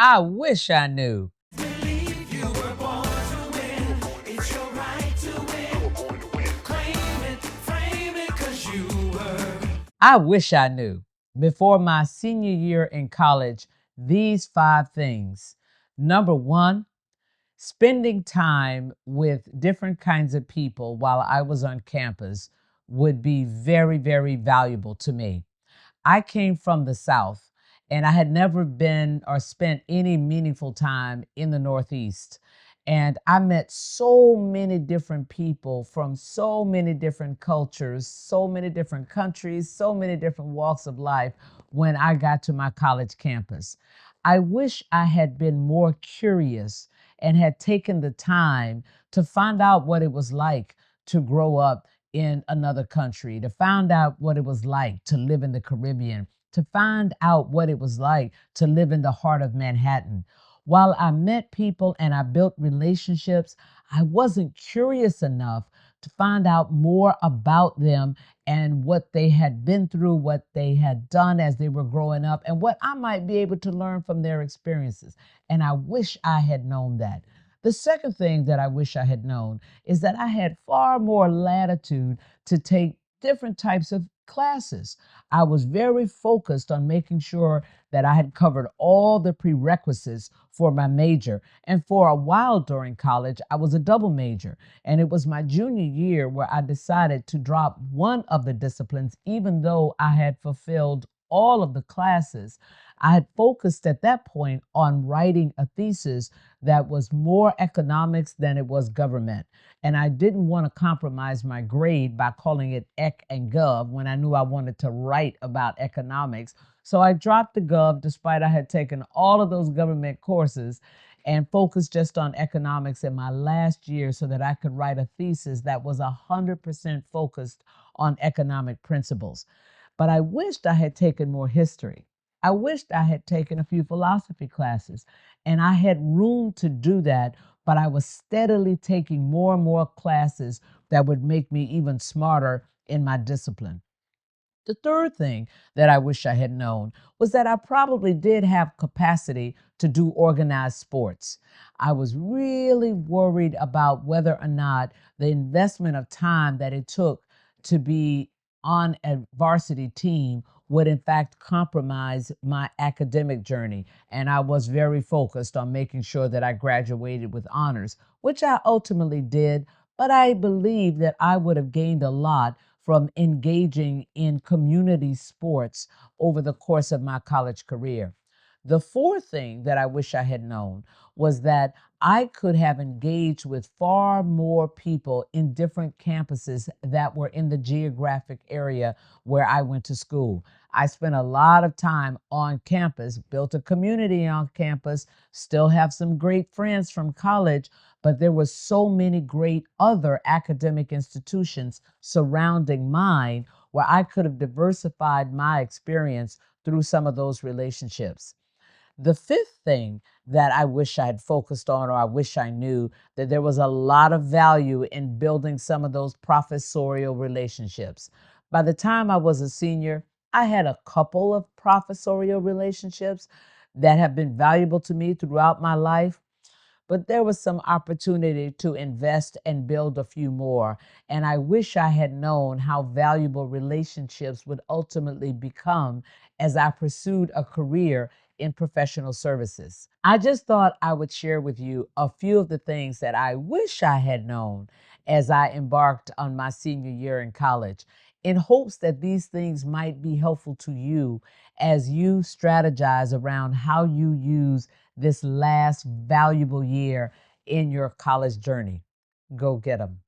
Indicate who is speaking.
Speaker 1: I wish I knew.
Speaker 2: Believe you were born to win. It's your right to win. Claim it, frame it, 'cause you were.
Speaker 1: I wish I knew. Before my senior year in college, these 5 things. Number one, spending time with different kinds of people while I was on campus would be very, very valuable to me. I came from the South and I had never been or spent any meaningful time in the Northeast. And I met so many different people from so many different cultures, so many different countries, so many different walks of life when I got to my college campus. I wish I had been more curious and had taken the time to find out what it was like to grow up in another country, to find out what it was like to live in the Caribbean, to find out what it was like to live in the heart of Manhattan. While I met people and I built relationships, I wasn't curious enough to find out more about them and what they had been through, what they had done as they were growing up, and what I might be able to learn from their experiences. And I wish I had known that. The second thing that I wish I had known is that I had far more latitude to take different types of classes. I was very focused on making sure that I had covered all the prerequisites for my major. And for a while during college, I was a double major. And it was my junior year where I decided to drop one of the disciplines, even though I had fulfilled all of the classes. I had focused at that point on writing a thesis that was more economics than it was government. And I didn't want to compromise my grade by calling it Ec and Gov when I knew I wanted to write about economics. So I dropped the Gov despite I had taken all of those government courses and focused just on economics in my last year so that I could write a thesis that was 100% focused on economic principles. But I wished I had taken more history. I wished I had taken a few philosophy classes, and I had room to do that, but I was steadily taking more and more classes that would make me even smarter in my discipline. The third thing that I wish I had known was that I probably did have capacity to do organized sports. I was really worried about whether or not the investment of time that it took to be on a varsity team would in fact compromise my academic journey. And I was very focused on making sure that I graduated with honors, which I ultimately did. But I believe that I would have gained a lot from engaging in community sports over the course of my college career. The fourth thing that I wish I had known was that I could have engaged with far more people in different campuses that were in the geographic area where I went to school. I spent a lot of time on campus, built a community on campus, still have some great friends from college, but there were so many great other academic institutions surrounding mine where I could have diversified my experience through some of those relationships. The fifth thing that I wish I had focused on, or I wish I knew, that there was a lot of value in building some of those professorial relationships. By the time I was a senior, I had a couple of professorial relationships that have been valuable to me throughout my life, but there was some opportunity to invest and build a few more. And I wish I had known how valuable relationships would ultimately become as I pursued a career in professional services. I just thought I would share with you a few of the things that I wish I had known as I embarked on my senior year in college, in hopes that these things might be helpful to you as you strategize around how you use this last valuable year in your college journey. Go get them.